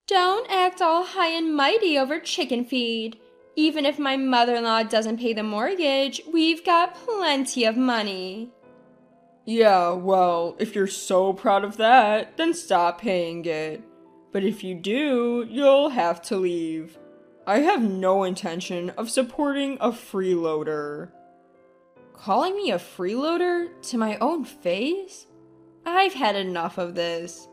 Don't act all high and mighty over chicken feed. Even if my mother-in-law doesn't pay the mortgage, we've got plenty of money. Yeah, well, if you're so proud of that, then stop paying it. But if you do, you'll have to leave. I have no intention of supporting a freeloader. Calling me a freeloader to my own face? I've had enough of this.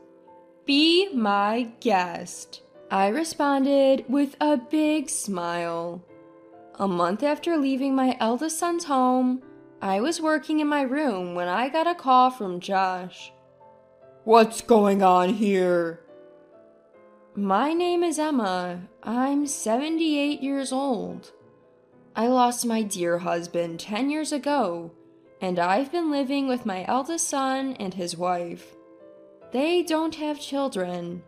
Be my guest, I responded with a big smile. A month after leaving my eldest son's home, I was working in my room when I got a call from Josh. What's going on here? My name is Emma. I'm 78 years old. I lost my dear husband 10 years ago, and I've been living with my eldest son and his wife. They don't have children.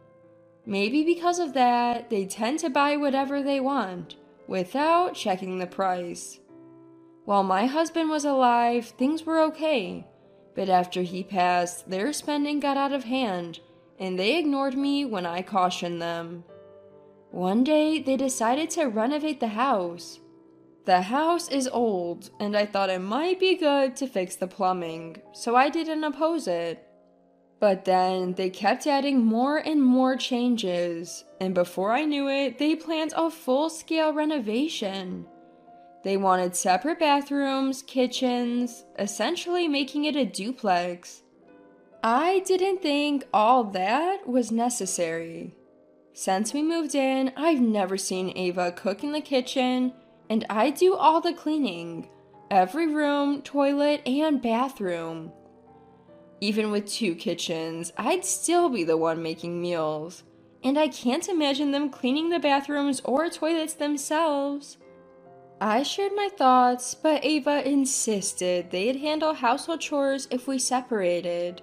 Maybe because of that, they tend to buy whatever they want, without checking the price. While my husband was alive, things were okay, but after he passed, their spending got out of hand, and they ignored me when I cautioned them. One day, they decided to renovate the house. The house is old, and I thought it might be good to fix the plumbing, so I didn't oppose it. But then they kept adding more and more changes, and before I knew it, they planned a full-scale renovation. They wanted separate bathrooms, kitchens, essentially making it a duplex. I didn't think all that was necessary. Since we moved in, I've never seen Ava cook in the kitchen, and I do all the cleaning, every room, toilet, and bathroom. Even with 2 kitchens, I'd still be the one making meals, and I can't imagine them cleaning the bathrooms or toilets themselves. I shared my thoughts, but Ava insisted they'd handle household chores if we separated.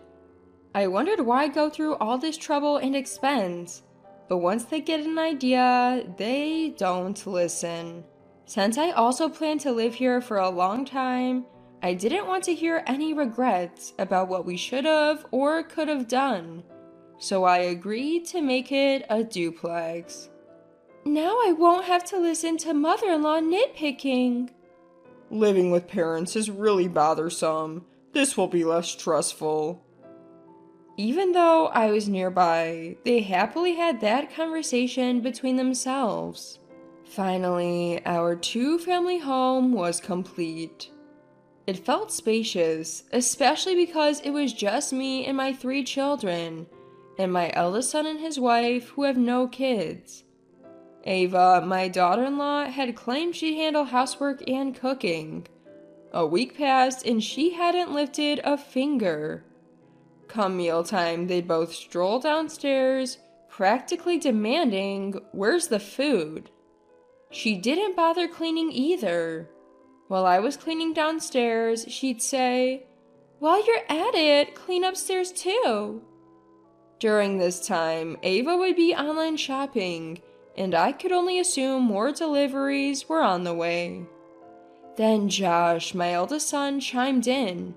I wondered why go through all this trouble and expense, but once they get an idea, they don't listen. Since I also plan to live here for a long time, I didn't want to hear any regrets about what we should have or could have done, so I agreed to make it a duplex. Now I won't have to listen to mother-in-law nitpicking. Living with parents is really bothersome. This will be less stressful. Even though I was nearby, they happily had that conversation between themselves. Finally, our 2-family home was complete. It felt spacious, especially because it was just me and my 3 children, and my eldest son and his wife who have no kids. Ava, my daughter-in-law, had claimed she'd handle housework and cooking. A week passed and she hadn't lifted a finger. Come mealtime, they'd both stroll downstairs, practically demanding, "Where's the food?" She didn't bother cleaning either. While I was cleaning downstairs, she'd say, "While you're at it, clean upstairs too." During this time, Ava would be online shopping, and I could only assume more deliveries were on the way. Then Josh, my eldest son, chimed in.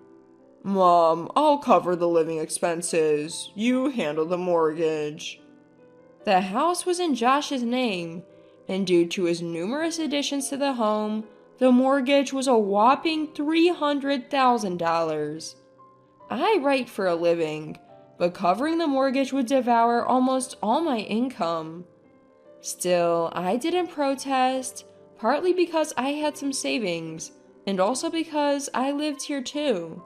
"Mom, I'll cover the living expenses. You handle the mortgage." The house was in Josh's name, and due to his numerous additions to the home, the mortgage was a whopping $300,000. I write for a living, but covering the mortgage would devour almost all my income. Still, I didn't protest, partly because I had some savings, and also because I lived here too.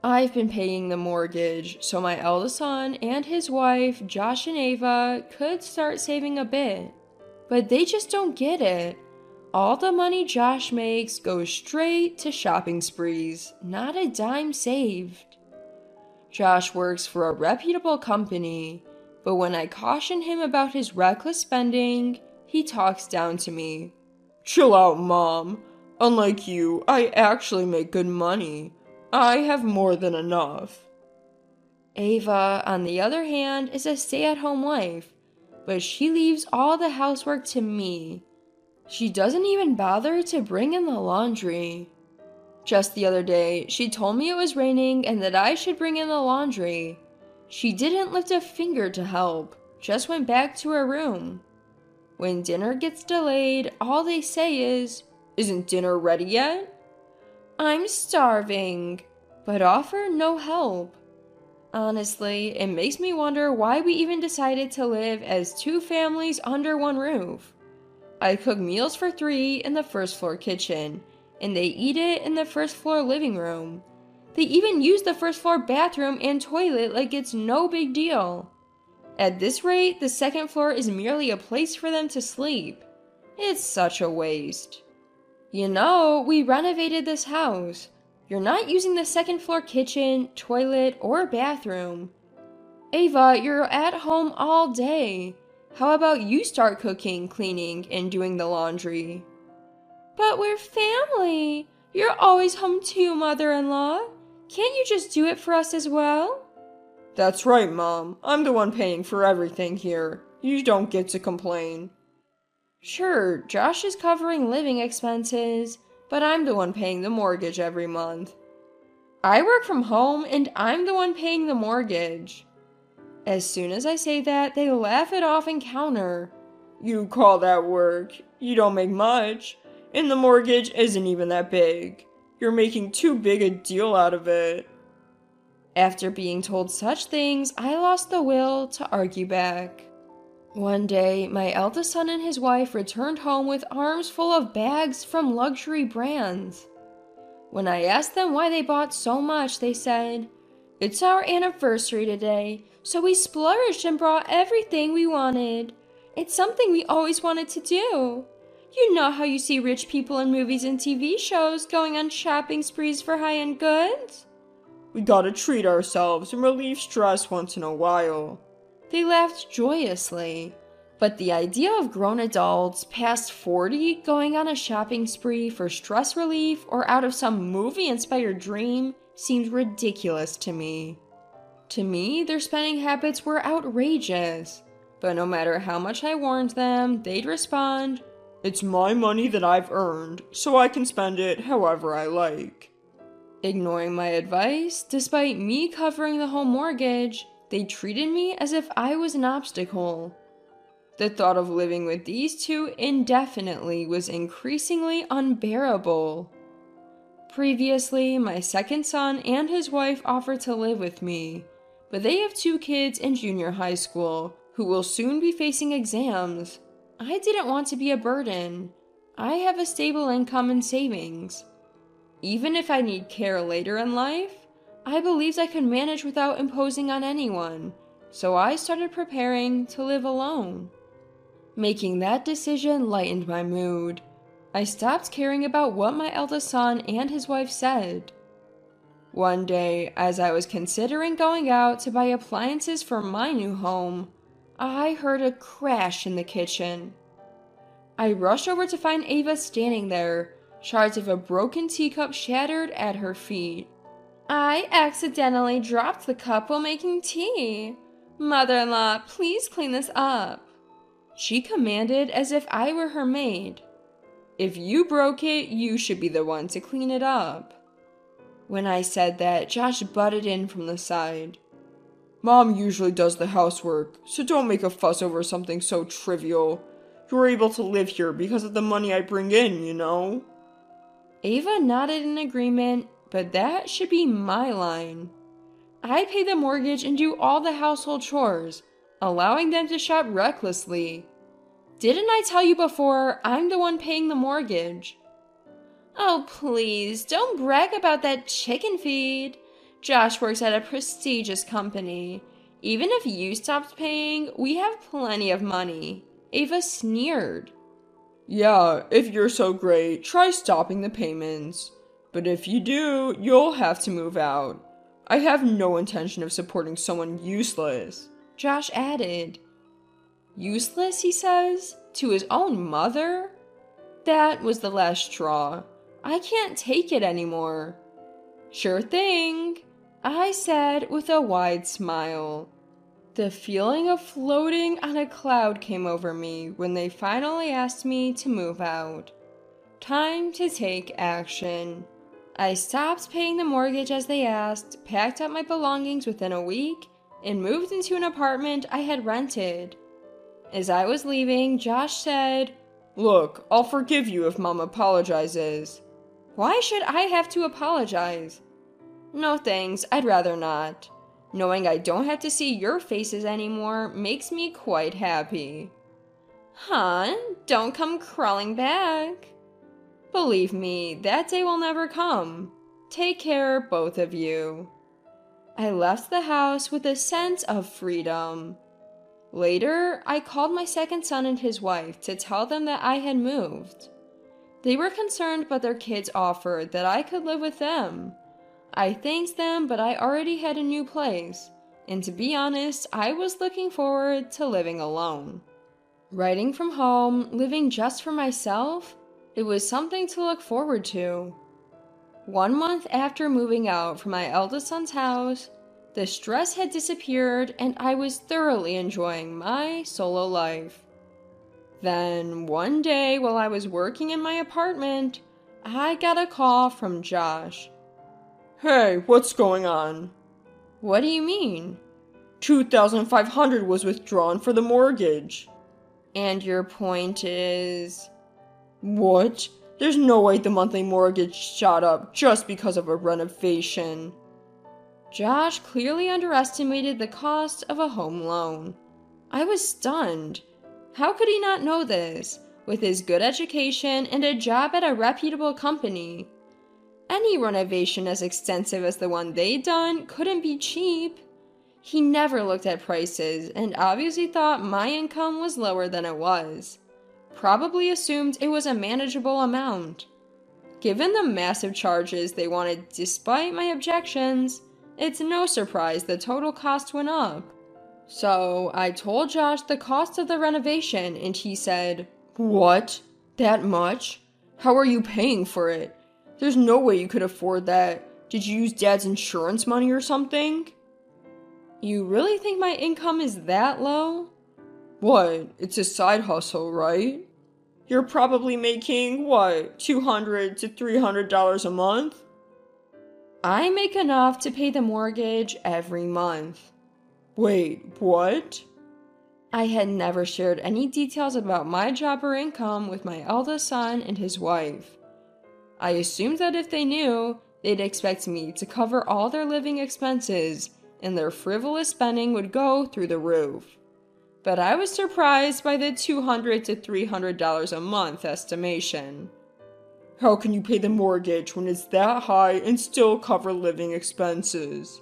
I've been paying the mortgage, so my eldest son and his wife, Josh and Ava, could start saving a bit. But they just don't get it. All the money Josh makes goes straight to shopping sprees, not a dime saved. Josh works for a reputable company, but when I caution him about his reckless spending, he talks down to me. "Chill out, Mom. Unlike you, I actually make good money. I have more than enough." Ava, on the other hand, is a stay-at-home wife, but she leaves all the housework to me. She doesn't even bother to bring in the laundry. Just the other day, she told me it was raining and that I should bring in the laundry. She didn't lift a finger to help. just went back to her room. When dinner gets delayed, all they say is, "Isn't dinner ready yet?" I'm starving, but offer no help. Honestly, it makes me wonder why we even decided to live as two families under one roof. I cook meals for three in the first floor kitchen, and they eat it in the first floor living room. They even use the first floor bathroom and toilet like it's no big deal. At this rate, the second floor is merely a place for them to sleep. It's such a waste. You know, we renovated this house. You're not using the second floor kitchen, toilet, or bathroom. Ava, you're at home all day. How about you start cooking, cleaning, and doing the laundry? But we're family. You're always home too, mother-in-law. Can't you just do it for us as well? That's right, Mom. I'm the one paying for everything here. You don't get to complain. Sure, Josh is covering living expenses, but I'm the one paying the mortgage every month. I work from home and I'm the one paying the mortgage. As soon as I say that, they laugh it off and counter. You call that work? You don't make much. And the mortgage isn't even that big. You're making too big a deal out of it. After being told such things, I lost the will to argue back. One day, my eldest son and his wife returned home with arms full of bags from luxury brands. When I asked them why they bought so much, they said, "It's our anniversary today, so we splurged and brought everything we wanted. It's something we always wanted to do. You know how you see rich people in movies and TV shows going on shopping sprees for high-end goods? We gotta treat ourselves and relieve stress once in a while." They laughed joyously, but the idea of grown adults past 40 going on a shopping spree for stress relief or out of some movie-inspired dream seemed ridiculous to me. To me, their spending habits were outrageous, but no matter how much I warned them, they'd respond, "It's my money that I've earned, so I can spend it however I like." Ignoring my advice, despite me covering the home mortgage, they treated me as if I was an obstacle. The thought of living with these two indefinitely was increasingly unbearable. Previously, my second son and his wife offered to live with me, but they have two kids in junior high school who will soon be facing exams. I didn't want to be a burden. I have a stable income and savings. Even if I need care later in life, I believed I could manage without imposing on anyone, so I started preparing to live alone. Making that decision lightened my mood. I stopped caring about what my eldest son and his wife said. One day, as I was considering going out to buy appliances for my new home, I heard a crash in the kitchen. I rushed over to find Ava standing there, shards of a broken teacup shattered at her feet. I accidentally dropped the cup while making tea. Mother-in-law, please clean this up. She commanded as if I were her maid. If you broke it, you should be the one to clean it up. When I said that, Josh butted in from the side. "Mom usually does the housework, so don't make a fuss over something so trivial. You're able to live here because of the money I bring in, you know?" Ava nodded in agreement, but that should be my line. I pay the mortgage and do all the household chores, allowing them to shop recklessly. Didn't I tell you before, I'm the one paying the mortgage? Oh, please, don't brag about that chicken feed. Josh works at a prestigious company. Even if you stopped paying, we have plenty of money. Ava sneered. "Yeah, if you're so great, try stopping the payments. But if you do, you'll have to move out. I have no intention of supporting someone useless," Josh added. Useless, he says? To his own mother? That was the last straw. I can't take it anymore. Sure thing, I said with a wide smile. The feeling of floating on a cloud came over me when they finally asked me to move out. Time to take action. I stopped paying the mortgage as they asked, packed up my belongings within a week, and moved into an apartment I had rented. As I was leaving, Josh said, "Look, I'll forgive you if Mom apologizes." "Why should I have to apologize?" "No thanks, I'd rather not. Knowing I don't have to see your faces anymore makes me quite happy." "Huh? Don't come crawling back." "Believe me, that day will never come. Take care, both of you." I left the house with a sense of freedom. Later, I called my second son and his wife to tell them that I had moved. They were concerned, but their kids offered that I could live with them. I thanked them, but I already had a new place, and to be honest, I was looking forward to living alone. Writing from home, living just for myself, it was something to look forward to. 1 month after moving out from my eldest son's house, the stress had disappeared and I was thoroughly enjoying my solo life. Then, one day while I was working in my apartment, I got a call from Josh. "Hey, what's going on?" "What do you mean?" $2,500 was withdrawn for the mortgage." "And your point is?" "What? There's no way the monthly mortgage shot up just because of a renovation." Josh clearly underestimated the cost of a home loan. I was stunned. How could he not know this, with his good education and a job at a reputable company? Any renovation as extensive as the one they'd done couldn't be cheap. He never looked at prices and obviously thought my income was lower than it was. Probably assumed it was a manageable amount. Given the massive charges they wanted despite my objections, it's no surprise the total cost went up. So I told Josh the cost of the renovation and he said, "What? That much? How are you paying for it? There's no way you could afford that. Did you use Dad's insurance money or something?" "You really think my income is that low?" "What? It's a side hustle, right? You're probably making, what, $200 to $300 a month?" "I make enough to pay the mortgage every month." "Wait, what?" I had never shared any details about my job or income with my eldest son and his wife. I assumed that if they knew, they'd expect me to cover all their living expenses and their frivolous spending would go through the roof. But I was surprised by the $200 to $300 a month estimation. "How can you pay the mortgage when it's that high and still cover living expenses?"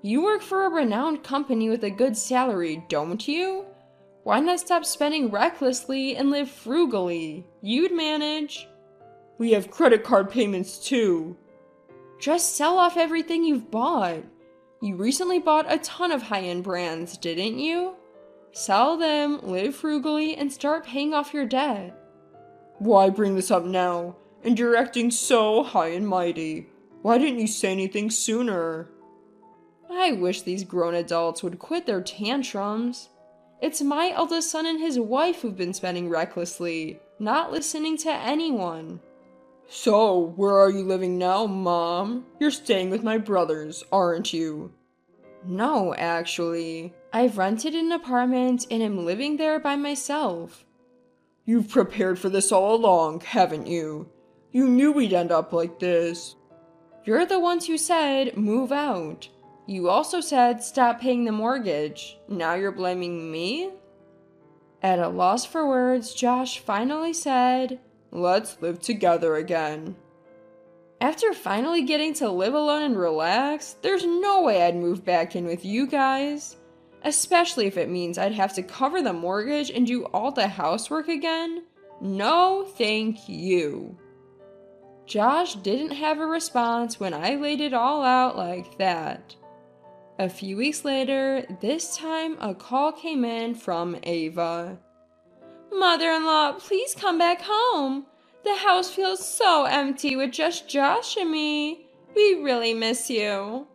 "You work for a renowned company with a good salary, don't you? Why not stop spending recklessly and live frugally? You'd manage." "We have credit card payments too." "Just sell off everything you've bought. You recently bought a ton of high-end brands, didn't you? Sell them, live frugally, and start paying off your debt." "Why bring this up now? And you're acting so high and mighty. Why didn't you say anything sooner?" I wish these grown adults would quit their tantrums. It's my eldest son and his wife who've been spending recklessly, not listening to anyone. "So, where are you living now, Mom? You're staying with my brothers, aren't you?" "No, actually. I've rented an apartment and am living there by myself." "You've prepared for this all along, haven't you? You knew we'd end up like this." "You're the ones who said, move out. You also said, stop paying the mortgage. Now you're blaming me?" At a loss for words, Josh finally said, "Let's live together again." After finally getting to live alone and relax, there's no way I'd move back in with you guys. Especially if it means I'd have to cover the mortgage and do all the housework again. No, thank you. Josh didn't have a response when I laid it all out like that. A few weeks later, this time a call came in from Ava. "Mother-in-law, please come back home. The house feels so empty with just Josh and me. We really miss you."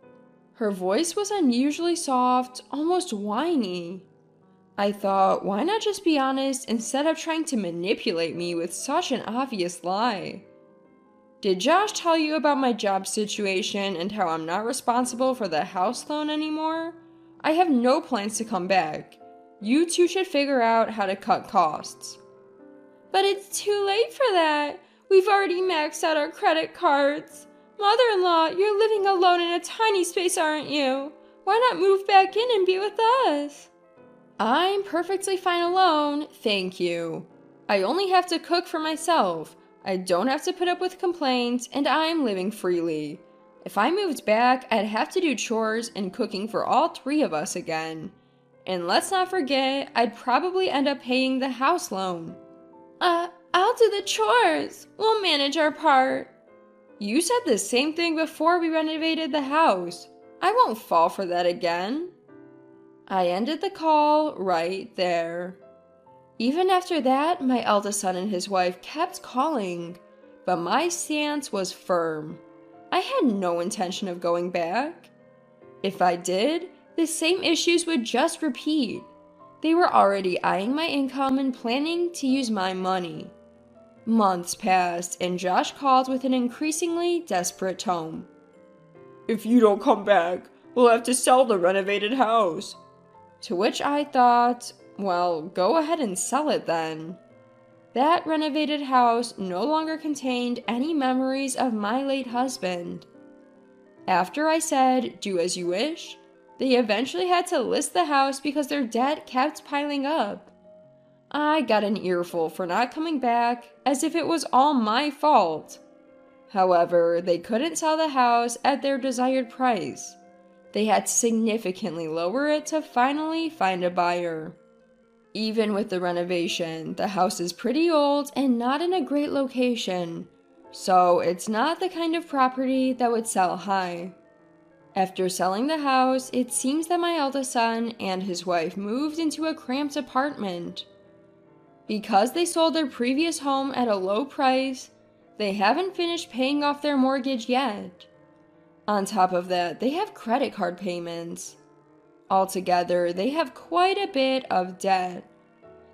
Her voice was unusually soft, almost whiny. I thought, why not just be honest instead of trying to manipulate me with such an obvious lie? "Did Josh tell you about my job situation and how I'm not responsible for the house loan anymore? I have no plans to come back. You two should figure out how to cut costs. But it's too late for that. We've already maxed out our credit cards. Mother-in-law, you're living alone in a tiny space, aren't you? Why not move back in and be with us? I'm perfectly fine alone, thank you. I only have to cook for myself. I don't have to put up with complaints, and I'm living freely. If I moved back, I'd have to do chores and cooking for all three of us again. And let's not forget, I'd probably end up paying the house loan. I'll do the chores. We'll manage our part. You said the same thing before we renovated the house. I won't fall for that again. I ended the call right there. Even after that, my eldest son and his wife kept calling, but my stance was firm. I had no intention of going back. If I did, the same issues would just repeat. They were already eyeing my income and planning to use my money. Months passed, and Josh called with an increasingly desperate tone. If you don't come back, we'll have to sell the renovated house. To which I thought, well, go ahead and sell it then. That renovated house no longer contained any memories of my late husband. After I said, do as you wish, they eventually had to list the house because their debt kept piling up. I got an earful for not coming back, as if it was all my fault. However, they couldn't sell the house at their desired price. They had to significantly lower it to finally find a buyer. Even with the renovation, the house is pretty old and not in a great location, so it's not the kind of property that would sell high. After selling the house, it seems that my eldest son and his wife moved into a cramped apartment. Because they sold their previous home at a low price, they haven't finished paying off their mortgage yet. On top of that, they have credit card payments. Altogether, they have quite a bit of debt.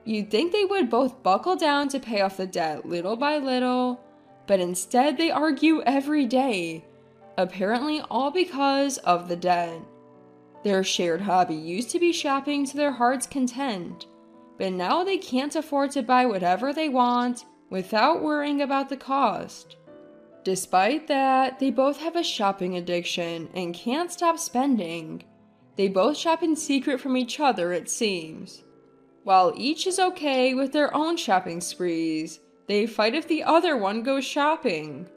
You'd think they would both buckle down to pay off the debt little by little, but instead they argue every day, apparently all because of the debt. Their shared hobby used to be shopping to their heart's content, but now they can't afford to buy whatever they want without worrying about the cost. Despite that, they both have a shopping addiction and can't stop spending. They both shop in secret from each other, it seems. While each is okay with their own shopping sprees, they fight if the other one goes shopping.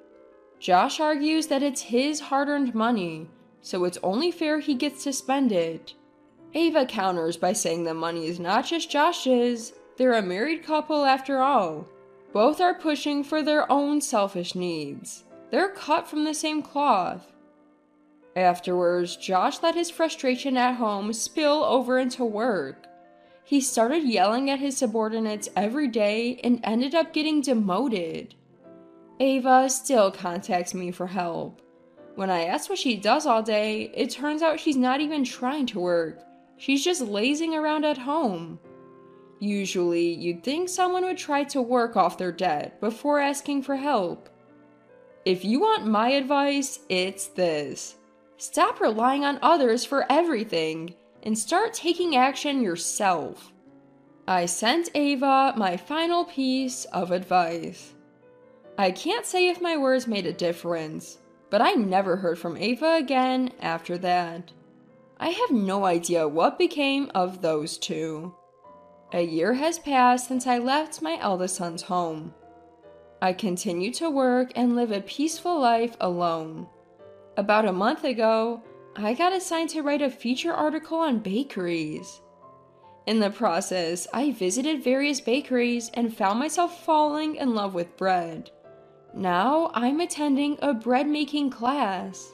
Josh argues that it's his hard-earned money, so it's only fair he gets to spend it. Ava counters by saying the money is not just Josh's, they're a married couple after all. Both are pushing for their own selfish needs. They're cut from the same cloth. Afterwards, Josh let his frustration at home spill over into work. He started yelling at his subordinates every day and ended up getting demoted. Ava still contacts me for help. When I ask what she does all day, it turns out she's not even trying to work. She's just lazing around at home. Usually, you'd think someone would try to work off their debt before asking for help. If you want my advice, it's this. Stop relying on others for everything and start taking action yourself. I sent Ava my final piece of advice. I can't say if my words made a difference, but I never heard from Ava again after that. I have no idea what became of those two. A year has passed since I left my eldest son's home. I continue to work and live a peaceful life alone. About a month ago, I got assigned to write a feature article on bakeries. In the process, I visited various bakeries and found myself falling in love with bread. Now I'm attending a bread-making class.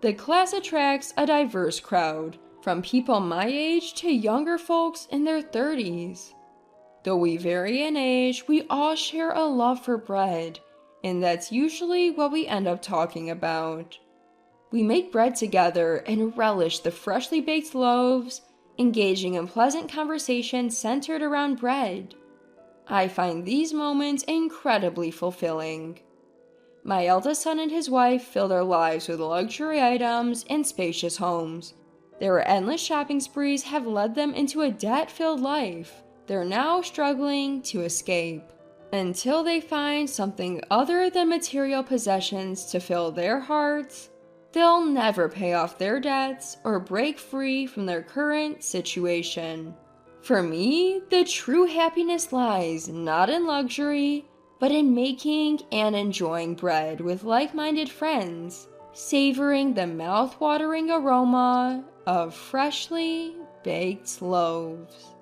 The class attracts a diverse crowd, from people my age to younger folks in their 30s. Though we vary in age, we all share a love for bread, and that's usually what we end up talking about. We make bread together and relish the freshly baked loaves, engaging in pleasant conversation centered around bread. I find these moments incredibly fulfilling. My eldest son and his wife fill their lives with luxury items and spacious homes. Their endless shopping sprees have led them into a debt-filled life they're now struggling to escape. Until they find something other than material possessions to fill their hearts, they'll never pay off their debts or break free from their current situation. For me, the true happiness lies not in luxury, but in making and enjoying bread with like-minded friends, savoring the mouth-watering aroma of freshly baked loaves.